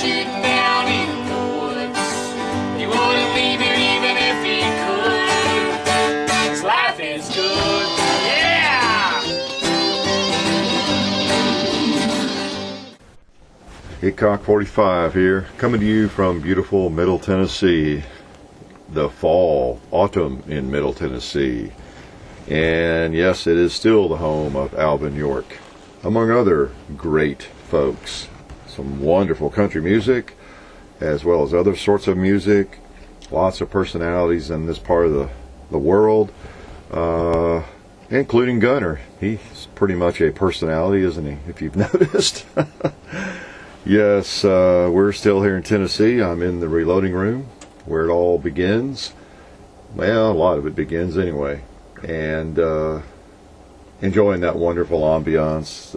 shooting down in the woods. He wouldn't leave it even if he could. 'Cause life is good, yeah! Hickok45 here, coming to you from beautiful Middle Tennessee. The fall, autumn in Middle Tennessee. And yes, it is still the home of Alvin York, among other great folks. Some wonderful country music, as well as other sorts of music. Lots of personalities in this part of the world, including Gunner. He's pretty much a personality, isn't he, if you've noticed? Yes, we're still here in Tennessee. I'm in the reloading room where it all begins. Well, a lot of it begins anyway. And enjoying that wonderful ambiance.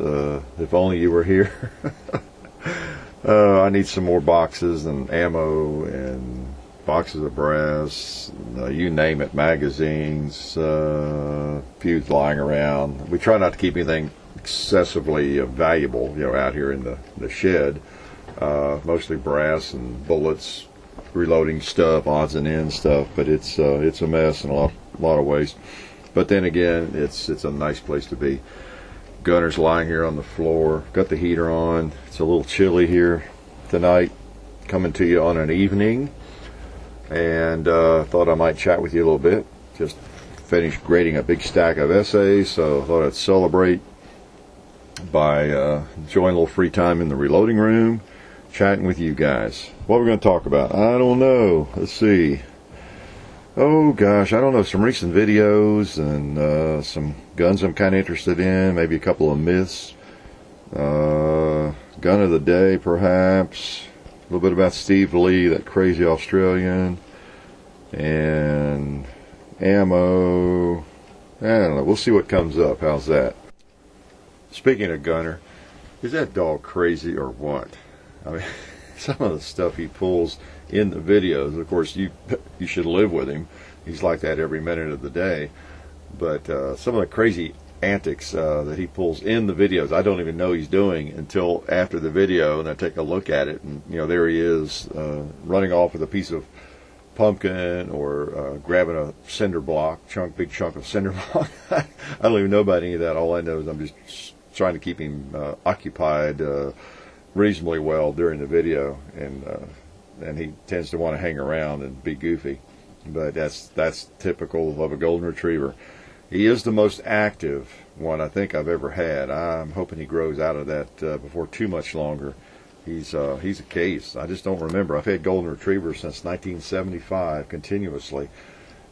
If only you were here. I need some more boxes and ammo and boxes of brass, you name it, magazines, fuse lying around. We try not to keep anything excessively valuable, out here in the shed. Mostly brass and bullets, reloading stuff, odds and ends stuff, but it's a mess in a lot of ways. But then again, it's a nice place to be. Gunner's lying here on the floor, got the heater on. It's a little chilly here tonight, coming to you on an evening, and thought I might chat with you a little bit. Just finished grading a big stack of essays, so I thought I'd celebrate by enjoying a little free time in the reloading room, chatting with you guys. What we're going to talk about, I don't know. Let's see. Oh gosh, I don't know, some recent videos and some guns I'm kind of interested in, maybe a couple of myths, gun of the day perhaps, a little bit about Steve Lee, that crazy Australian, and ammo. I don't know, we'll see what comes up. How's that? Speaking of Gunner, is that dog crazy or what? I mean, some of the stuff he pulls in the videos, of course you should live with him. He's like that every minute of the day. But some of the crazy antics that he pulls in the videos, I don't even know he's doing until after the video, and I take a look at it, and there he is running off with a piece of pumpkin, or grabbing a cinder block, big chunk of cinder block. I don't even know about any of that. All I know is I'm just trying to keep him occupied reasonably well during the video, and he tends to want to hang around and be goofy, but that's typical of a golden retriever. He is the most active one I think I've ever had. I'm hoping he grows out of that before too much longer. He's a case. I just don't remember. I've had golden retrievers since 1975 continuously,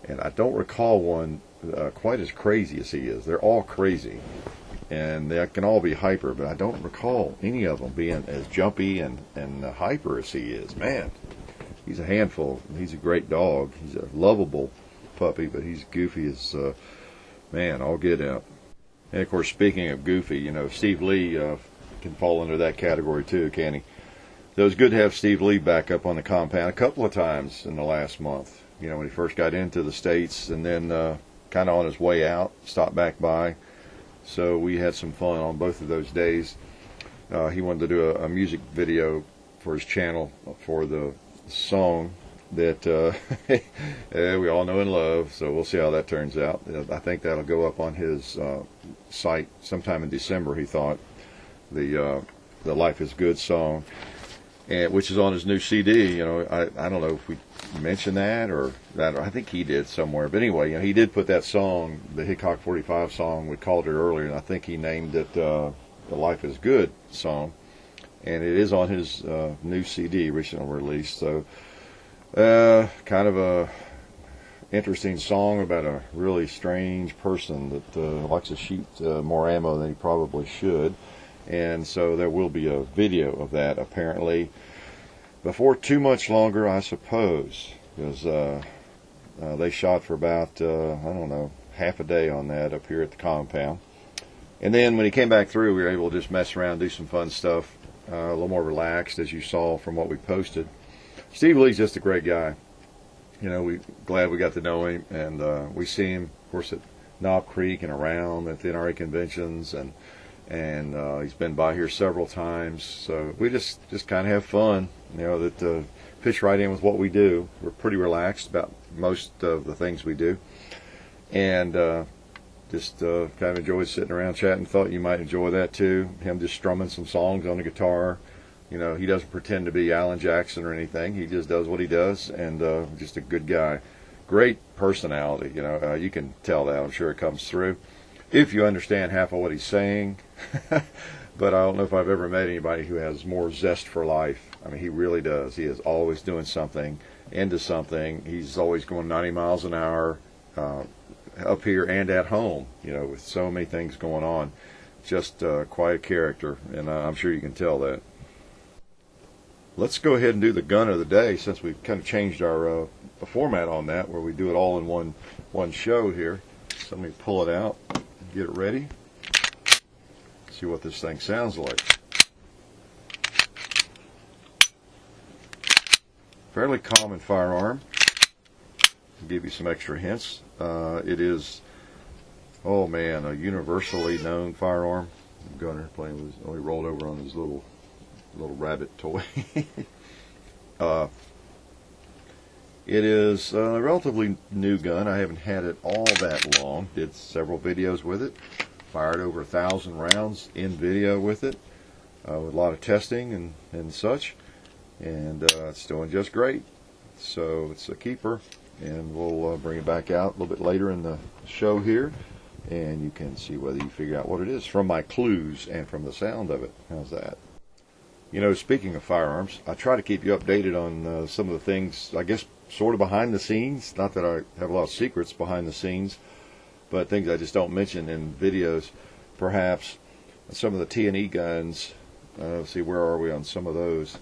and I don't recall one quite as crazy as he is. They're all crazy, and they can all be hyper, but I don't recall any of them being as jumpy and hyper as he is. Man, he's a handful. He's a great dog. He's a lovable puppy, but he's goofy as man, I'll get out. And of course, speaking of goofy, Steve Lee can fall under that category too, can he? So it was good to have Steve Lee back up on the compound a couple of times in the last month. When he first got into the States, and then kind of on his way out, stopped back by. So we had some fun on both of those days. He wanted to do a music video for his channel for the song that we all know and love. So we'll see how that turns out. I think that'll go up on his site sometime in December, he thought. The Life is Good song, which is on his new CD. I don't know if we mentioned that or that. I think he did somewhere. But anyway, he did put that song, the Hickok45 song, we called it earlier, and I think he named it the Life is Good song. And it is on his new CD, recently released. So kind of a interesting song about a really strange person that likes to shoot more ammo than he probably should. And so there will be a video of that apparently before too much longer, I suppose, because they shot for about I don't know, half a day on that up here at the compound. And then when he came back through, we were able to just mess around, do some fun stuff, a little more relaxed, as you saw from what we posted. Steve Lee's just a great guy. We glad we got to know him, and we see him, of course, at Knob Creek and around at the NRA conventions, and and he's been by here several times. So we just kind of have fun, that fits right in with what we do. We're pretty relaxed about most of the things we do, and just kind of enjoy sitting around chatting. Thought you might enjoy that too. Him just strumming some songs on the guitar. He doesn't pretend to be Alan Jackson or anything. He just does what he does, and just a good guy. Great personality. You can tell that. I'm sure it comes through if you understand half of what he's saying. But I don't know if I've ever met anybody who has more zest for life. I mean, he really does. He is always doing something, into something. He's always going 90 miles an hour up here and at home, with so many things going on. Just quite a character, and I'm sure you can tell that. Let's go ahead and do the gun of the day, since we've kind of changed our format on that, where we do it all in one show here. So let me pull it out and get it ready. See what this thing sounds like. Fairly common firearm. I'll give you some extra hints. It is, oh man, a universally known firearm. Gunner playing with, he rolled over on his little rabbit toy. It is a relatively new gun. I haven't had it all that long. Did several videos with it. Fired over 1,000 rounds in video with it, with a lot of testing and such. And it's doing just great. So it's a keeper, and we'll bring it back out a little bit later in the show here, and you can see whether you figure out what it is from my clues and from the sound of it. How's that? Speaking of firearms, I try to keep you updated on some of the things, I guess, sort of behind the scenes. Not that I have a lot of secrets behind the scenes, but things I just don't mention in videos. Perhaps some of the T&E guns. Let's see, where are we on some of those?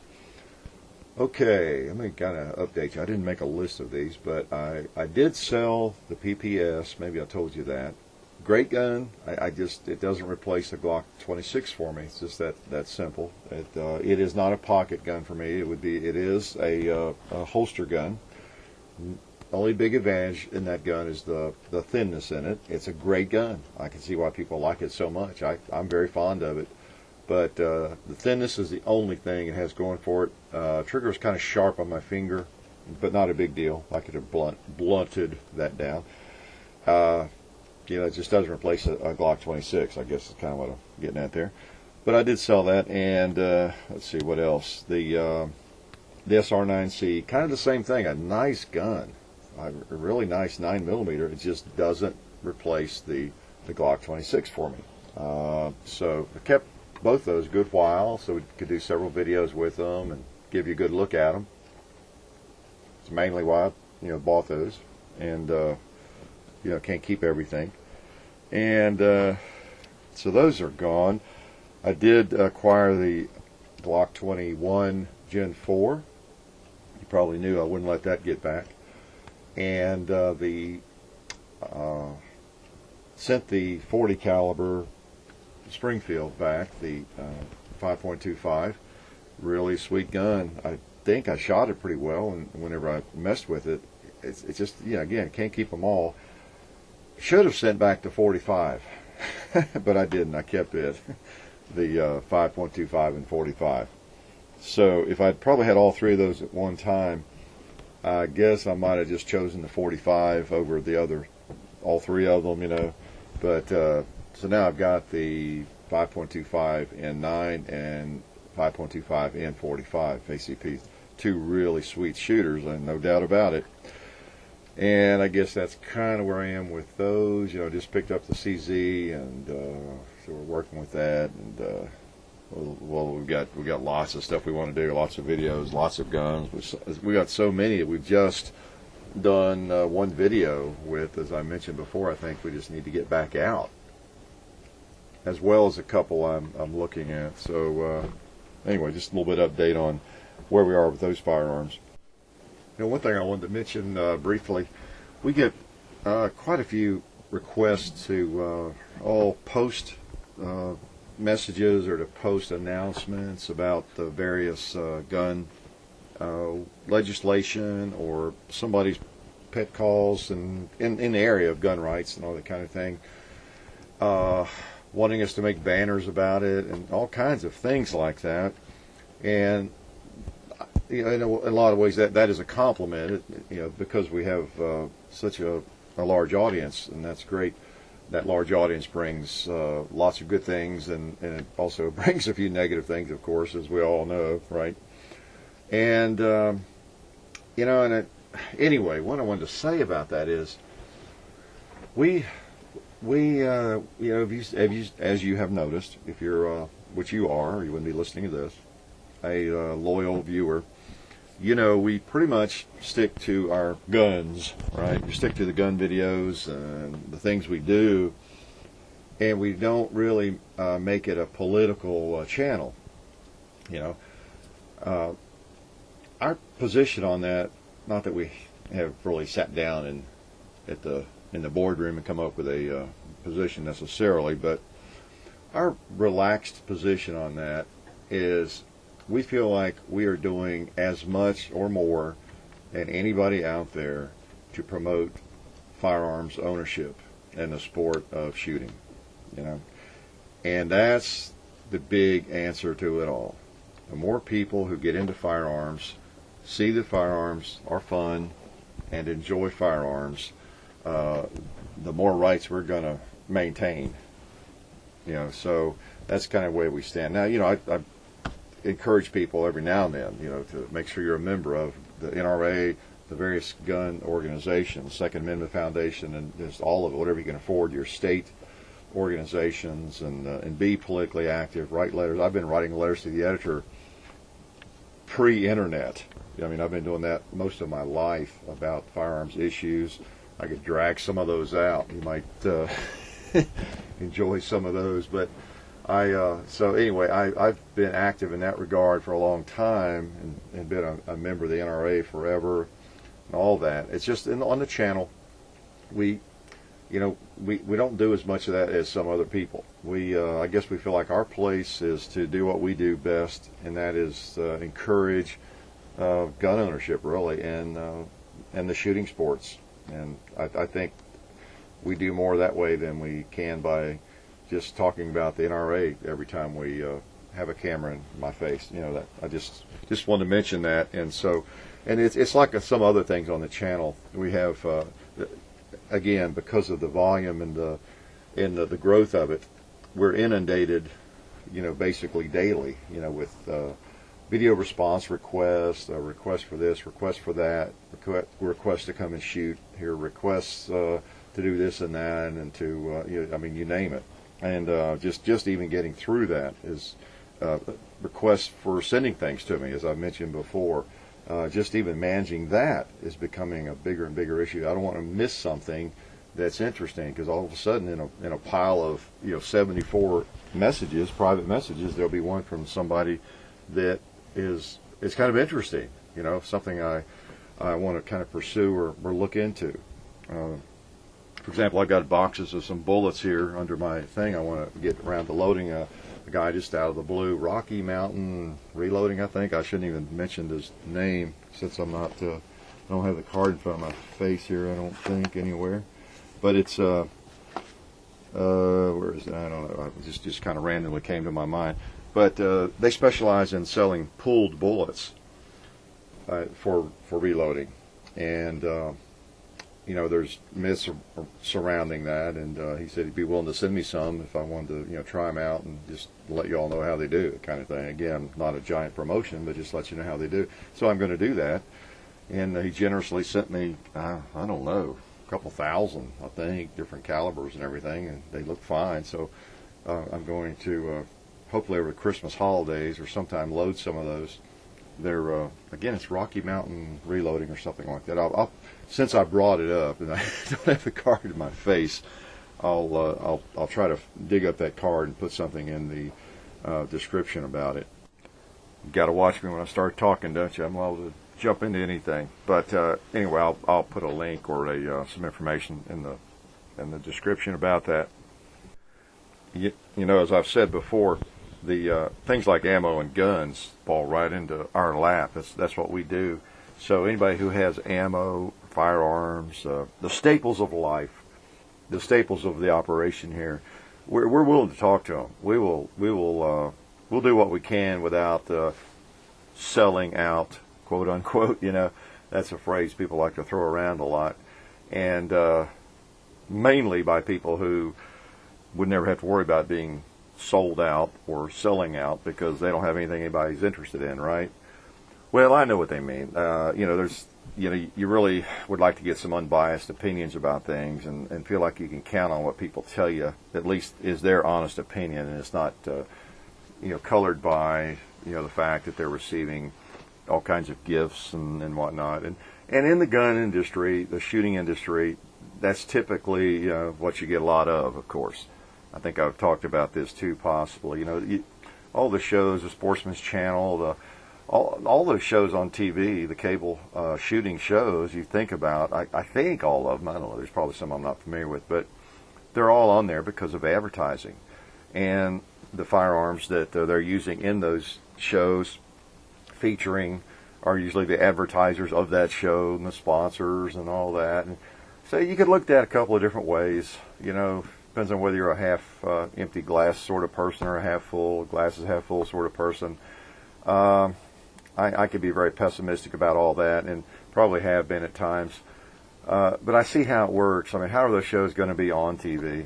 Okay, let me kind of update you. I didn't make a list of these, but I did sell the PPS. Maybe I told you that. Great gun. It doesn't replace the Glock 26 for me. It's just that simple. It is not a pocket gun for me. It is a holster gun. Only big advantage in that gun is the thinness in it. It's a great gun. I can see why people like it so much. I'm very fond of it. But the thinness is the only thing it has going for it. Trigger is kind of sharp on my finger, but not a big deal. I could have blunted that down. It just doesn't replace a Glock 26. I guess is kind of what I'm getting at there. But I did sell that, and let's see what else. The SR9C, kind of the same thing. A nice gun, a really nice 9mm. It just doesn't replace the Glock 26 for me. So I kept both those a good while, so we could do several videos with them and give you a good look at them. It's mainly why I bought those, and can't keep everything. And so those are gone. I did acquire the Glock 21 Gen 4. You probably knew I wouldn't let that get back. And sent the 40 caliber Springfield back, the 5.25. Really sweet gun. I think I shot it pretty well, and whenever I messed with it, it's just, again, can't keep them all. Should have sent back the 45, but I didn't. I kept it, the 5.25 and 45. So if I'd probably had all three of those at one time, I guess I might have just chosen the 45 over the other, all three of them, But so now I've got the 5.25 N9 and 5.25 N45 ACP. Two really sweet shooters, and no doubt about it. And I guess that's kind of where I am with those. Just picked up the CZ, and so we're working with that. And well, we got lots of stuff we want to do, lots of videos, lots of guns. We got so many that we've just done one video with. As I mentioned before, I think we just need to get back out, as well as a couple I'm looking at. So anyway, just a little bit of update on where we are with those firearms. One thing I wanted to mention briefly, we get quite a few requests to all post messages or to post announcements about the various gun legislation or somebody's pet calls and in the area of gun rights and all that kind of thing. wanting us to make banners about it and all kinds of things like that. And in a lot of ways that is a compliment, because we have such a large audience, and that's great. That large audience brings lots of good things, and it also brings a few negative things, of course, as we all know, right? And anyway, what I wanted to say about that is we as you have noticed, if you're which you are, or you wouldn't be listening to this, a loyal viewer, we pretty much stick to our guns, right? We stick to the gun videos and the things we do, and we don't really make it a political channel. Our position on that, not that we have really sat down in the boardroom and come up with a position necessarily, but our relaxed position on that is we feel like we are doing as much or more than anybody out there to promote firearms ownership and the sport of shooting, and that's the big answer to it all. The more people who get into firearms, see that firearms are fun, and enjoy firearms, the more rights we're going to maintain. So that's kind of the way we stand. Now, I encourage people every now and then, to make sure you're a member of the NRA, the various gun organizations, Second Amendment Foundation, and just all of it, whatever you can afford, your state organizations, and be politically active, write letters. I've been writing letters to the editor pre-internet. I've been doing that most of my life about firearms issues. I could drag some of those out. You might enjoy some of those, but so anyway, I've been active in that regard for a long time, and been a member of the NRA forever, and all that. It's just on the channel, we don't do as much of that as some other people. I guess we feel like our place is to do what we do best, and that is encourage gun ownership, really, and the shooting sports. And I think we do more that way than we can by just talking about the NRA every time we have a camera in my face. That I just wanted to mention that. And so, and it's like some other things on the channel. We have again, because of the volume and the growth of it, we're inundated, basically daily, with video response requests, requests for this, requests for that, requests to come and shoot here, requests to do this and that, and to you name it. And just even getting through that is requests for sending things to me, as I mentioned before. Just even managing that is becoming a bigger and bigger issue. I don't want to miss something that's interesting, because all of a sudden in a pile of 74 messages, private messages, there'll be one from somebody that is kind of interesting, something I want to kind of pursue or look into. For example, I've got boxes of some bullets here under my thing. I want to get around to loading a guy just out of the blue, Rocky Mountain Reloading, I think. I shouldn't even mention his name, since I don't have the card in front of my face here, I don't think, anywhere. But it's where is it? I don't know. It just kind of randomly came to my mind. But they specialize in selling pooled bullets for reloading, and there's myths surrounding that. And he said he'd be willing to send me some if I wanted to, try them out and just let you all know how they do, kind of thing. Again, not a giant promotion, but just let you know how they do. So I'm going to do that. And he generously sent me, I don't know, a couple thousand, I think, different calibers and everything, and they look fine. So I'm going to hopefully over the Christmas holidays or sometime load some of those. They're again, it's Rocky Mountain Reloading or something like that. I'll since I brought it up and I don't have the card in my face, I'll try to dig up that card and put something in the description about it. You got to watch me when I start talking, don't you? I'm liable to jump into anything. But anyway, I'll put a link or some information in the description about that. As I've said before, the things like ammo and guns fall right into our lap. That's what we do. So anybody who has ammo, firearms, the staples of life, the staples of the operation here, we're willing to talk to them. We'll do what we can without selling out, quote unquote. You know, that's a phrase people like to throw around a lot, and mainly by people who would never have to worry about being sold out or selling out because they don't have anything anybody's interested in, right? Well, I know what they mean. You know, you really would like to get some unbiased opinions about things and feel like you can count on what people tell you, at least is their honest opinion, and it's not, colored by, the fact that they're receiving all kinds of gifts and whatnot. And in the gun industry, the shooting industry, that's typically what you get a lot of course. I think I've talked about this too, possibly. All the shows, the Sportsman's Channel, all those shows on TV, the cable shooting shows you think about, I think all of them, I don't know, there's probably some I'm not familiar with, but they're all on there because of advertising. And the firearms that they're using in those shows featuring are usually the advertisers of that show and the sponsors and all that. And so you could look at that a couple of different ways, depends on whether you're a half empty glass sort of person or a half full, glasses half full sort of person. I could be very pessimistic about all that, and probably have been at times. But I see how it works. I mean, how are those shows going to be on TV?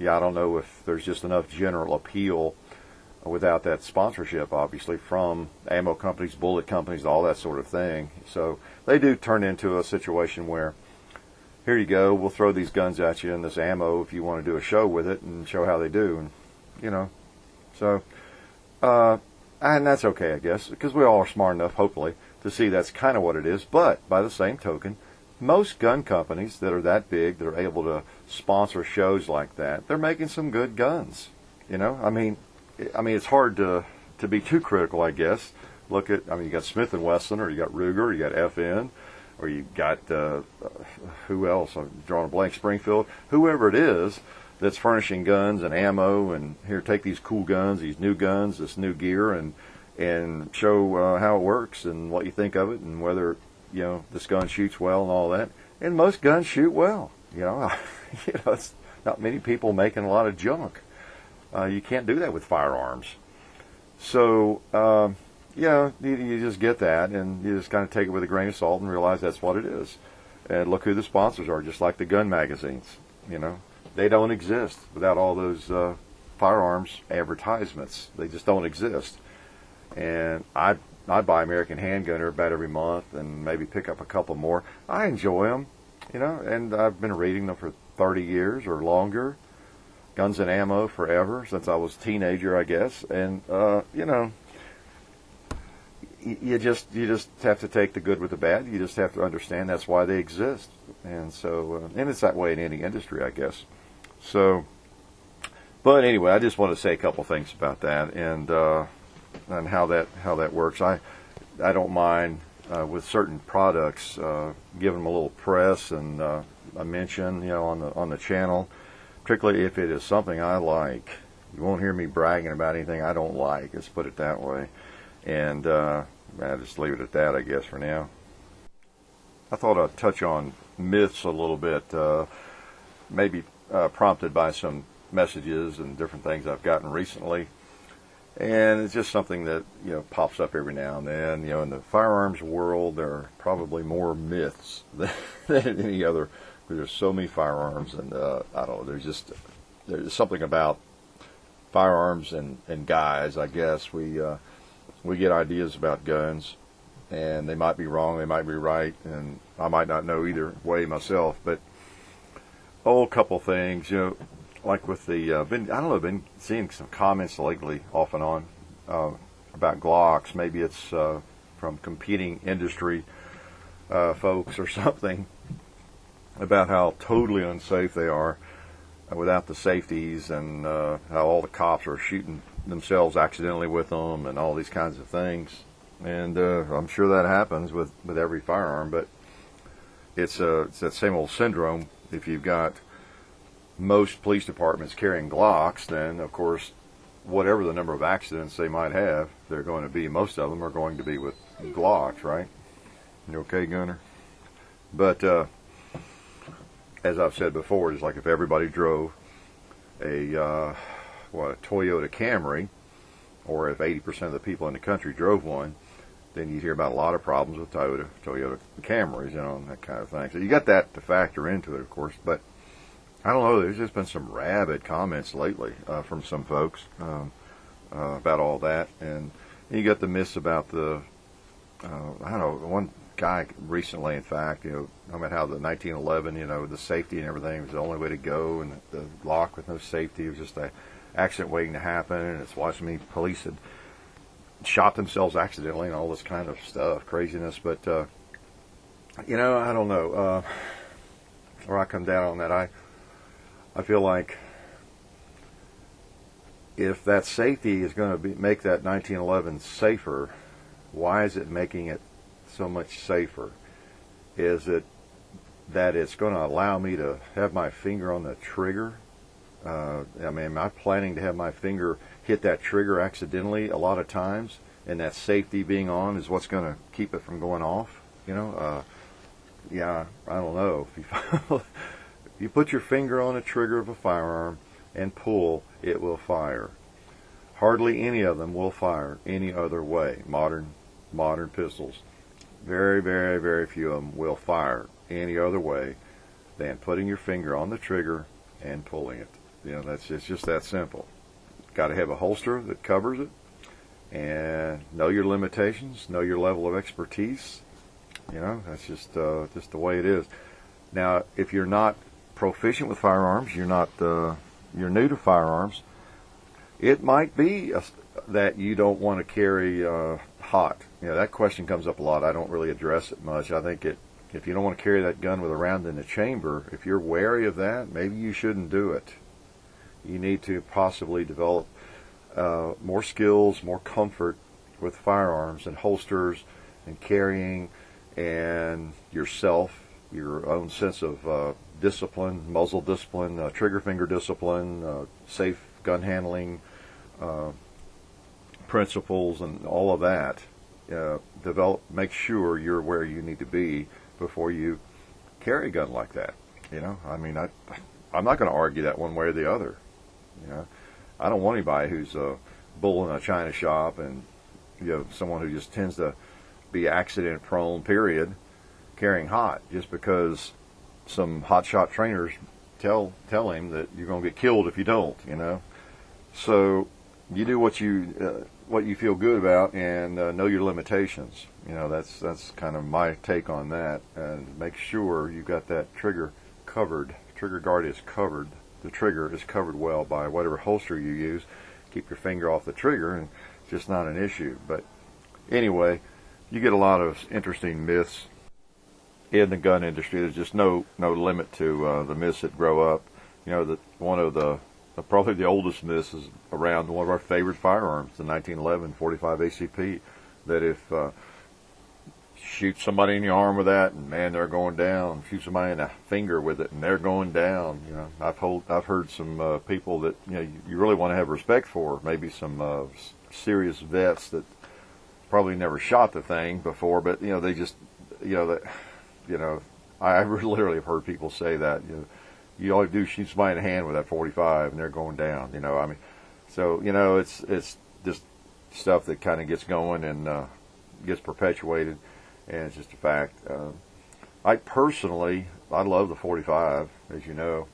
I don't know if there's just enough general appeal without that sponsorship, obviously, from ammo companies, bullet companies, all that sort of thing. So they do turn into a situation where, here you go, we'll throw these guns at you and this ammo if you want to do a show with it and show how they do. And, so... and that's okay, I guess, because we all are smart enough, hopefully, to see that's kind of what it is. But by the same token, most gun companies that are that big, that are able to sponsor shows like that, they're making some good guns. I mean, it's hard to be too critical, I guess. Look at, you got Smith & Wesson, or you got Ruger, you got FN, or you got, who else? I'm drawing a blank, Springfield. Whoever it is that's furnishing guns and ammo, and here, take these cool guns, these new guns, this new gear, and show how it works and what you think of it, and whether this gun shoots well and all that. And most guns shoot well. It's not many people making a lot of junk. You can't do that with firearms. So you just get that, and you just kind of take it with a grain of salt and realize that's what it is. And look who the sponsors are, just like the gun magazines. They don't exist without all those firearms advertisements. They just don't exist. And I buy American Handgunner about every month and maybe pick up a couple more. I enjoy them, and I've been reading them for 30 years or longer. Guns and Ammo forever, since I was a teenager, I guess. And, you just have to take the good with the bad. You just have to understand that's why they exist. And so, and it's that way in any industry, I guess. So, but anyway, I just want to say a couple things about that and how that works. I don't mind with certain products giving them a little press and a mention, on the channel, particularly if it is something I like. You won't hear me bragging about anything I don't like. Let's put it that way. And I'll just leave it at that, I guess, for now. I thought I'd touch on myths a little bit, maybe prompted by some messages and different things I've gotten recently. And it's just something that, pops up every now and then. In the firearms world, there are probably more myths than any other. There's so many firearms, and I don't know, there's something about firearms and guys, I guess. We get ideas about guns, and they might be wrong, they might be right, and I might not know either way myself. But a couple things, like with the I've been seeing some comments lately, off and on, about Glocks. Maybe it's from competing industry folks or something, about how totally unsafe they are without the safeties, and how all the cops are shooting themselves accidentally with them and all these kinds of things. And I'm sure that happens with every firearm, but it's that same old syndrome. If you've got most police departments carrying Glocks, then of course whatever the number of accidents they might have, they're going to be, most of them are going to be with Glocks, right? You okay, Gunner? But as I've said before, it's like if everybody drove a Toyota Camry, or if 80% of the people in the country drove one, then you'd hear about a lot of problems with Toyota Camrys, and that kind of thing. So you got that to factor into it, of course. But I don't know, there's just been some rabid comments lately from some folks about all that. And you got the myths about the, I don't know, one guy recently, in fact, talking about how the 1911, the safety and everything was the only way to go, and the lock with no safety was just an accident waiting to happen, and it's watching me, police had shot themselves accidentally and all this kind of stuff, craziness. But, I don't know. Where I come down on that, I feel like if that safety is going to make that 1911 safer, why is it making it so much safer? Is it that it's going to allow me to have my finger on the trigger? Am I planning to have my finger hit that trigger accidentally a lot of times, and that safety being on is what's going to keep it from going off? Yeah, I don't know. If you put your finger on the trigger of a firearm and pull, it will fire. Hardly any of them will fire any other way. Modern pistols, very, very, very few of them will fire any other way than putting your finger on the trigger and pulling it. It's just that simple. Got to have a holster that covers it, and know your limitations, know your level of expertise. That's just the way it is. Now, if you're not proficient with firearms, you're new to firearms, it might be that you don't want to carry hot. That question comes up a lot. I don't really address it much. I think if you don't want to carry that gun with a round in the chamber, if you're wary of that, maybe you shouldn't do it. You need to possibly develop more skills, more comfort with firearms and holsters and carrying, and yourself, your own sense of discipline, muzzle discipline, trigger finger discipline, safe gun handling principles, and all of that. Make sure you're where you need to be before you carry a gun like that. I'm not going to argue that one way or the other. I don't want anybody who's a bull in a china shop and someone who just tends to be accident prone, period, carrying hot just because some hotshot trainers tell him that you're going to get killed if you don't. So you do what you feel good about, and know your limitations. That's kind of my take on that. And make sure you got that trigger covered. Trigger guard is covered. The trigger is covered well by whatever holster you use. Keep your finger off the trigger, and it's just not an issue. But anyway, you get a lot of interesting myths in the gun industry. There's just no limit to the myths that grow up. That one of the probably the oldest myth is around one of our favorite firearms, the 1911 45 ACP, that if shoot somebody in the arm with that, and man, they're going down. Shoot somebody in the finger with it, and they're going down. I've heard some people that you really want to have respect for. Maybe some serious vets that probably never shot the thing before, but they just I literally have heard people say that you all do is shoot somebody in the hand with that 45, and they're going down. So it's just stuff that kind of gets going and gets perpetuated. And it's just a fact. I love the 45, as you know.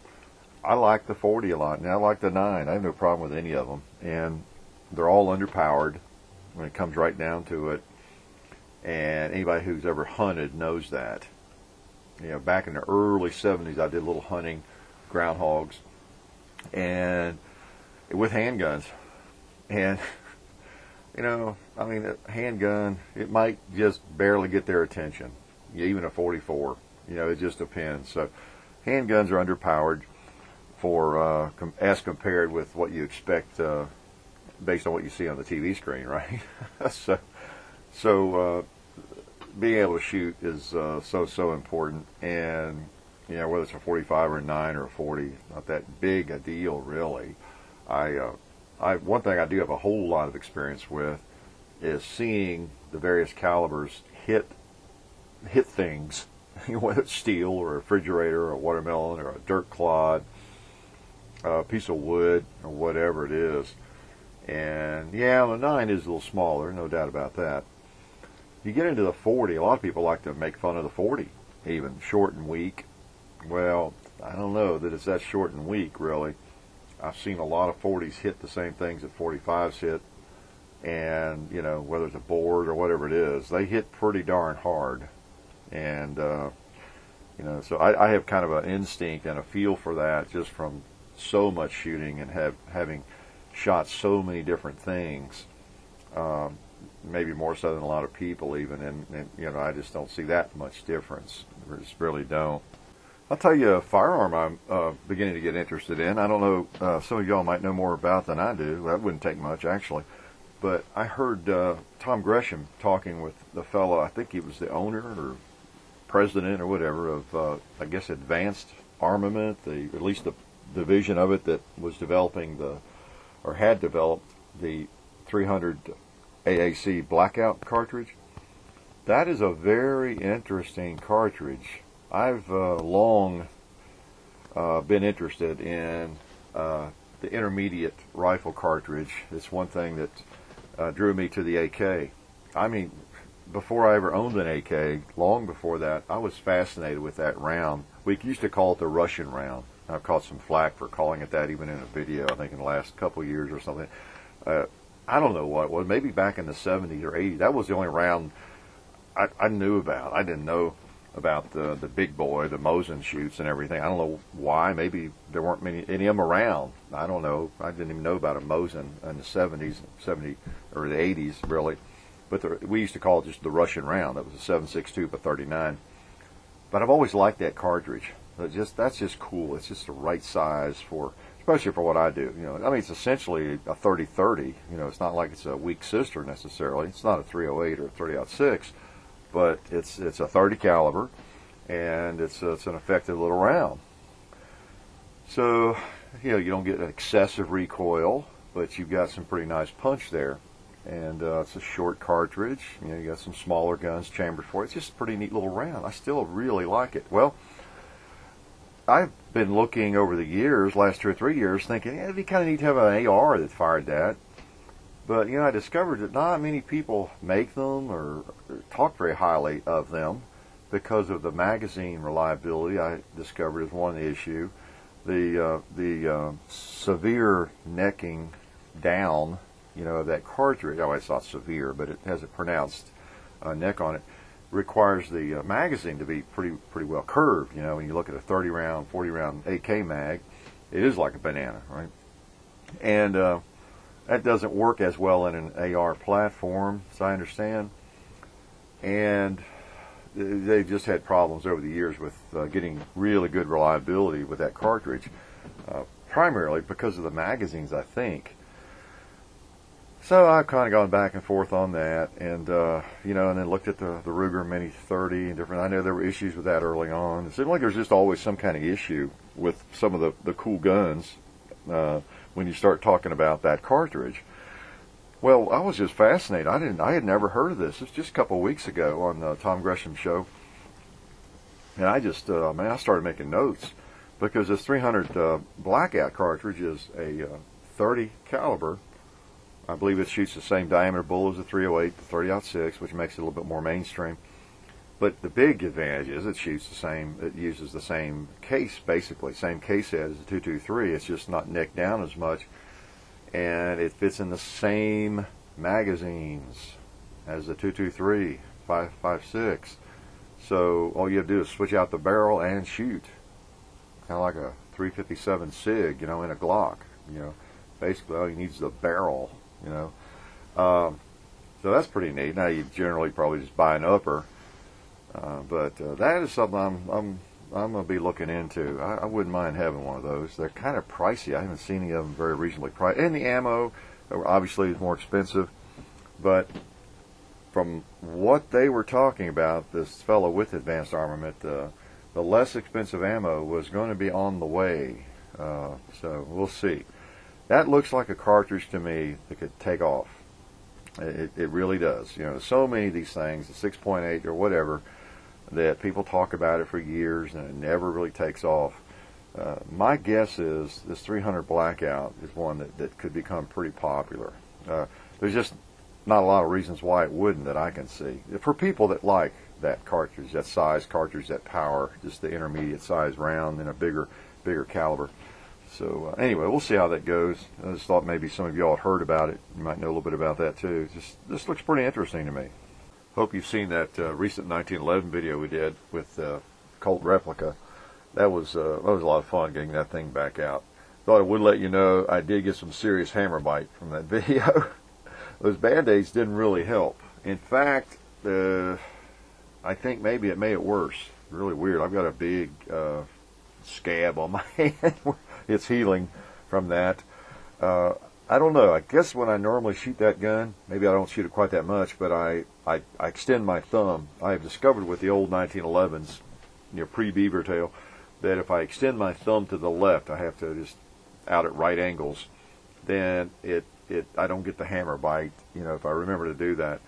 I like the 40 a lot, and I like the 9. I have no problem with any of them. And they're all underpowered when it comes right down to it. And anybody who's ever hunted knows that. Back in the early 70s, I did a little hunting, groundhogs, and with handguns. And a handgun, it might just barely get their attention. Even a 44, it just depends. So handguns are underpowered for as compared with what you expect based on what you see on the TV screen, right? so being able to shoot is so important. And whether it's a 45 or a 9 or a 40, not that big a deal, really. One thing I do have a whole lot of experience with is seeing the various calibers hit things, whether it's steel or a refrigerator or a watermelon or a dirt clod, piece of wood or whatever it is. And yeah, the 9 is a little smaller, no doubt about that. You get into the 40, a lot of people like to make fun of the 40, even short and weak. Well, I don't know that it's that short and weak, really. I've seen a lot of 40s hit the same things that 45s hit, and you know, whether it's a board or whatever it is, they hit pretty darn hard. And you know, so I have kind of an instinct and a feel for that just from so much shooting and having shot so many different things, maybe more so than a lot of people even, and you know, I just don't see that much difference. I just really don't. I'll tell you a firearm I'm beginning to get interested in. I don't know, some of y'all might know more about than I do. That wouldn't take much, actually. But I heard Tom Gresham talking with the fellow, I think he was the owner or president or whatever of, I guess, Advanced Armament, at least the division of it that was developing or had developed the 300 AAC Blackout cartridge. That is a very interesting cartridge. I've long been interested in the intermediate rifle cartridge. It's one thing that drew me to the AK. I mean, before I ever owned an AK, long before that, I was fascinated with that round. We used to call it the Russian round. I've caught some flack for calling it that, even in a video, I think in the last couple of years or something. I don't know what it was. Maybe back in the 70s or 80s. That was the only round I knew about. I didn't know about the big boy, the Mosin shoots and everything. I don't know why. Maybe there weren't any of them around. I don't know. I didn't even know about a Mosin in the 70s, or the 80s, really. But we used to call it just the Russian round. That was a 7.62 by 39. But I've always liked that cartridge. That's just cool. It's just the right size for, especially for what I do. You know, I mean, it's essentially a 30-30. You know, it's not like it's a weak sister necessarily. It's not a 308 or a 30-06. But it's a 30 caliber, and it's an effective little round. So, you know, you don't get an excessive recoil, but you've got some pretty nice punch there. And it's a short cartridge. You know, you got some smaller guns chambered for it. It's just a pretty neat little round. I still really like it. Well, I've been looking over the years, last 2 or 3 years, thinking, it'd be kind of neat to have an AR that fired that. But, you know, I discovered that not many people make them or talk very highly of them because of the magazine reliability. I discovered is one issue. The severe necking down, you know, of that cartridge. Oh, it's not severe, but it has a pronounced neck on it. Requires the magazine to be pretty well curved. You know, when you look at a 30-round, 40-round AK mag, it is like a banana, right? And that doesn't work as well in an AR platform, as I understand. And they've just had problems over the years with getting really good reliability with that cartridge, primarily because of the magazines, I think. So I've kind of gone back and forth on that, and you know, and then looked at the Ruger Mini 30 and different. I know there were issues with that early on. It seemed like there's just always some kind of issue with some of the cool guns when you start talking about that cartridge. Well, I was just fascinated. I had never heard of this. It was just a couple of weeks ago on the Tom Gresham show, and I just I started making notes because this 300 Blackout cartridge is a 30 caliber. I believe it shoots the same diameter bullet as the 308, the 30-06, which makes it a little bit more mainstream. But the big advantage is it shoots the same. It uses the same case, basically, same case head as the 223. It's just not necked down as much, and it fits in the same magazines as the 223, 5.56. So all you have to do is switch out the barrel and shoot, kind of like a 357 SIG, you know, in a Glock. You know, basically all you need is the barrel. You know, so that's pretty neat. Now you generally probably just buy an upper, but that is something I'm going to be looking into. I wouldn't mind having one of those. They're kind of pricey. I haven't seen any of them very reasonably priced. And the ammo, obviously, is more expensive. But from what they were talking about, this fellow with Advanced Armament, the less expensive ammo was going to be on the way. So we'll see. That looks like a cartridge to me that could take off. It really does. You know, so many of these things, the 6.8 or whatever, that people talk about it for years and it never really takes off. My guess is this 300 Blackout is one that could become pretty popular. There's just not a lot of reasons why it wouldn't that I can see. For people that like that cartridge, that size cartridge, that power, just the intermediate size round and a bigger caliber. So anyway, we'll see how that goes. I just thought maybe some of y'all had heard about it. You might know a little bit about that too. This looks pretty interesting to me. Hope you've seen that recent 1911 video we did with Colt replica. That was a lot of fun getting that thing back out. Thought I would let you know I did get some serious hammer bite from that video. Those Band-Aids didn't really help. In fact, I think maybe it made it worse. Really weird. I've got a big scab on my hand. It's healing from that. I don't know. I guess when I normally shoot that gun, maybe I don't shoot it quite that much, but I extend my thumb. I have discovered with the old 1911s, pre-beaver tail, that if I extend my thumb to the left, I have to just out at right angles, then I don't get the hammer bite, if I remember to do that.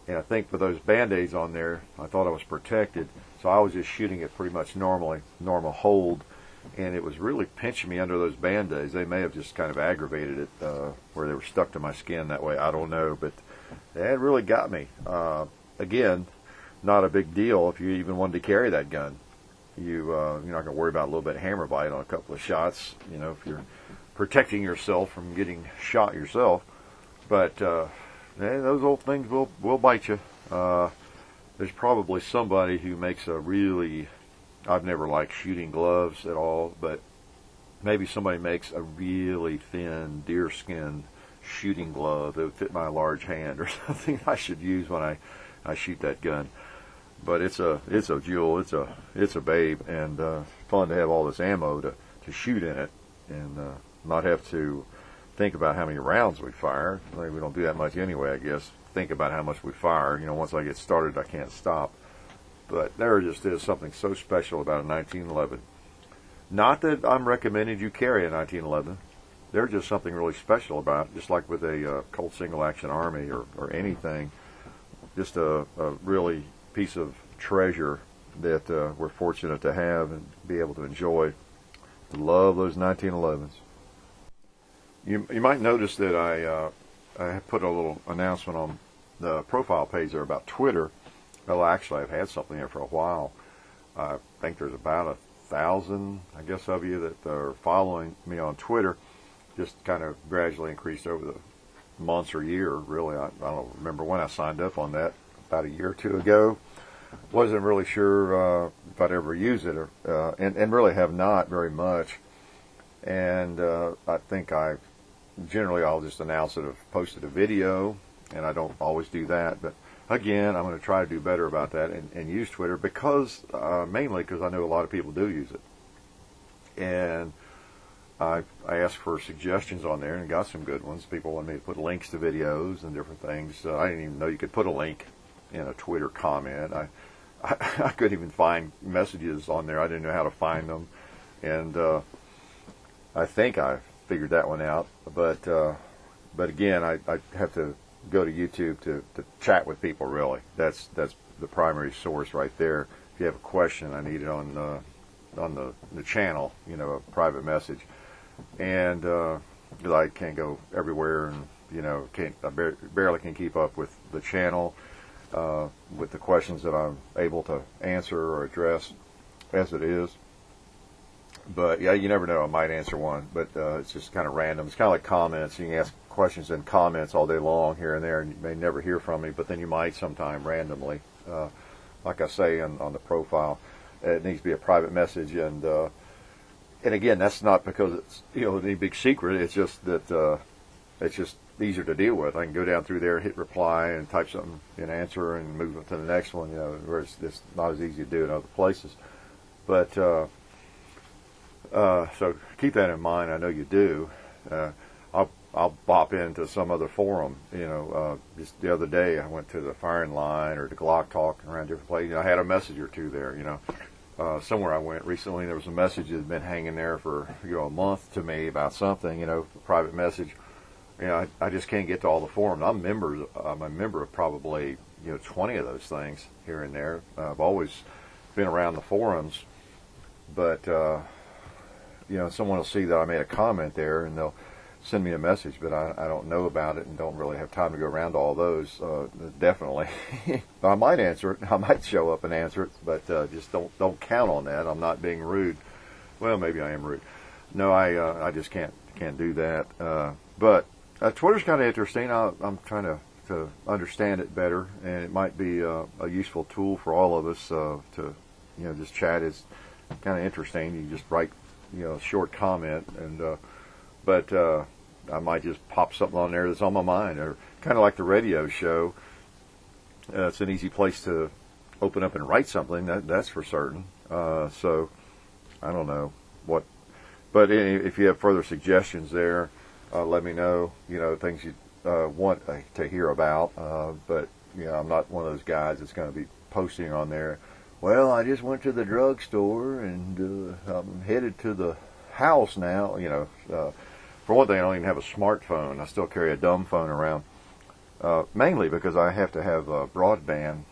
And I think with those Band-Aids on there, I thought I was protected, so I was just shooting it pretty much normal hold, and it was really pinching me under those Band-Aids. They may have just kind of aggravated it, where they were stuck to my skin that way. I don't know, but it really got me. Again, not a big deal if you even wanted to carry that gun. You're not going to worry about a little bit of hammer bite on a couple of shots, if you're protecting yourself from getting shot yourself. But those old things will bite you. There's probably somebody who makes a really, I've never liked shooting gloves at all, but maybe somebody makes a really thin deerskin shooting glove that would fit my large hand or something I should use when I shoot that gun. But it's a jewel, it's a babe, and fun to have all this ammo to shoot in it, and not have to think about how many rounds we fire. We don't do that much anyway, I guess. Think about how much we fire. Once I get started, I can't stop. But there just is something so special about a 1911. Not that I'm recommending you carry a 1911. There's just something really special about it, just like with a Colt Single Action Army or anything. Just a really piece of treasure that we're fortunate to have and be able to enjoy. Love those 1911s. You might notice that I put a little announcement on the profile page there about Twitter. Well, actually, I've had something there for a while. I think there's about 1,000, I guess, of you that are following me on Twitter. Just kind of gradually increased over the months or year, really. I don't remember when I signed up on that, about a year or two ago. Wasn't really sure if I'd ever use it, and really have not very much. And I think I'll just announce that I've posted a video, and I don't always do that. But again, I'm going to try to do better about that and use Twitter mainly because I know a lot of people do use it. And I asked for suggestions on there and got some good ones. People wanted me to put links to videos and different things. I didn't even know you could put a link in a Twitter comment. I couldn't even find messages on there. I didn't know how to find them. And I think I figured that one out. But again, I have to go to YouTube to chat with people, really. That's the primary source right there. If you have a question, I need it on the channel, a private message. And I can't go everywhere, and I barely can keep up with the channel with the questions that I'm able to answer or address as it is. But yeah, you never know, I might answer one, but it's just kind of random. It's kind of like comments. You can ask questions in comments all day long here and there, and you may never hear from me, but then you might sometime randomly. Like I say on the profile, it needs to be a private message, and again, that's not because it's any big secret. It's just that it's just easier to deal with. I can go down through there, hit reply, and type something in answer, and move on to the next one. Where it's not as easy to do in other places. But so keep that in mind. I know you do. I'll bop into some other forum. Just the other day I went to the Firing Line or the Glock Talk around different places. I had a message or two there. Somewhere I went recently, there was a message that had been hanging there for a month to me about something. A private message. I just can't get to all the forums. I'm a member of probably 20 of those things here and there. I've always been around the forums, but someone will see that I made a comment there, and they'll send me a message, but I don't know about it and don't really have time to go around to all those. Definitely. I might answer it. I might show up and answer it, but just don't count on that. I'm not being rude. Well, maybe I am rude. No, I just can't do that. But Twitter's kind of interesting. I'm trying to understand it better, and it might be a useful tool for all of us to, just chat is kind of interesting. You just write, a short comment, and but I might just pop something on there that's on my mind, or kind of like the radio show. It's an easy place to open up and write something, that's for certain. So I don't know what, but if you have further suggestions there, let me know, things you want to hear about. But I'm not one of those guys that's going to be posting on there, well, I just went to the drugstore and I'm headed to the house now. For one thing, I don't even have a smartphone. I still carry a dumb phone around, mainly because I have to have broadband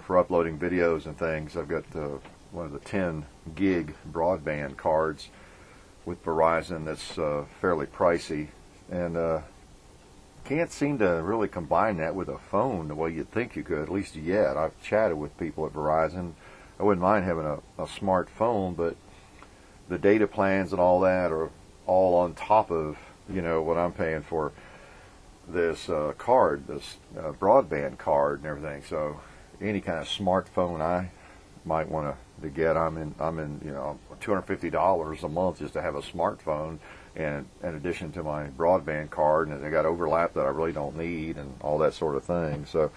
for uploading videos and things. I've got one of the 10 gig broadband cards with Verizon that's fairly pricey, and can't seem to really combine that with a phone the way you'd think you could, at least yet. I've chatted with people at Verizon. I wouldn't mind having a smartphone, but the data plans and all that are all on top of what I'm paying for this card, this broadband card and everything. So any kind of smartphone I might want to get, I'm in $250 a month just to have a smartphone, and in addition to my broadband card, and they got overlap that I really don't need and all that sort of thing. So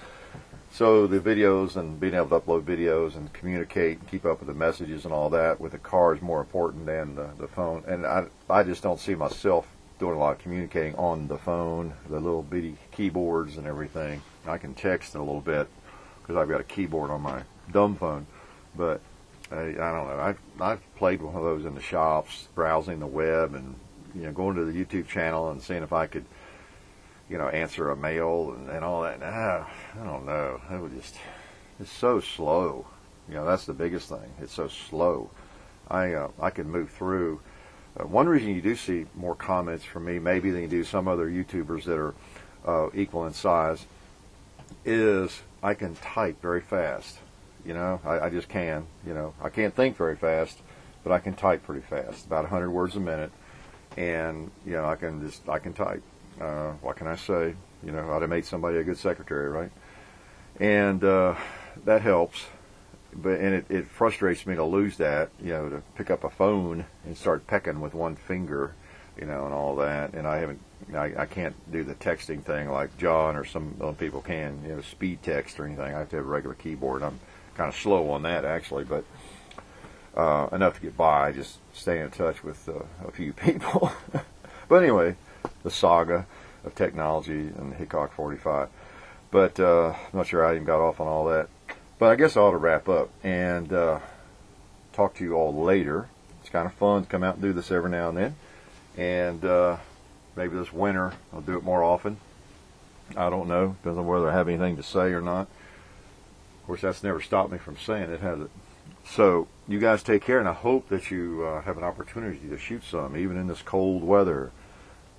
the videos and being able to upload videos and communicate and keep up with the messages and all that with the car is more important than the phone. And I just don't see myself doing a lot of communicating on the phone, the little bitty keyboards and everything. I can text a little bit because I've got a keyboard on my dumb phone, but I don't know. I've played one of those in the shops, browsing the web and going to the YouTube channel and seeing if I could answer a mail and all that. I don't know. It's so slow. That's the biggest thing. It's so slow. I can move through. One reason you do see more comments from me, maybe than you do some other YouTubers that are equal in size, is I can type very fast. I just can. I can't think very fast, but I can type pretty fast, about 100 words a minute, and I can type. What can I say? I'd have made somebody a good secretary, right? And that helps. But it frustrates me to lose that, to pick up a phone and start pecking with one finger, and all that. And I can't do the texting thing like John or some other people can, speed text or anything. I have to have a regular keyboard. I'm kind of slow on that actually, but enough to get by. Just stay in touch with a few people. But anyway, the saga of technology and Hickok45. But I'm not sure I even got off on all that. But I guess I ought to wrap up and talk to you all later. It's kind of fun to come out and do this every now and then. And maybe this winter I'll do it more often. I don't know. Depends on whether I have anything to say or not. Of course, that's never stopped me from saying it, has it? So you guys take care, and I hope that you have an opportunity to shoot some, even in this cold weather.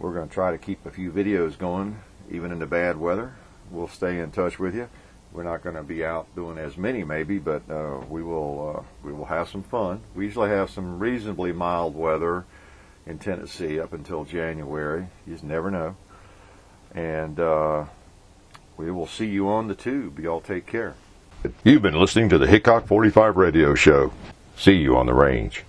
We're going to try to keep a few videos going, even in the bad weather. We'll stay in touch with you. We're not going to be out doing as many, maybe, but we will have some fun. We usually have some reasonably mild weather in Tennessee up until January. You just never know. And we will see you on the tube. Y'all take care. You've been listening to the Hickok45 radio show. See you on the range.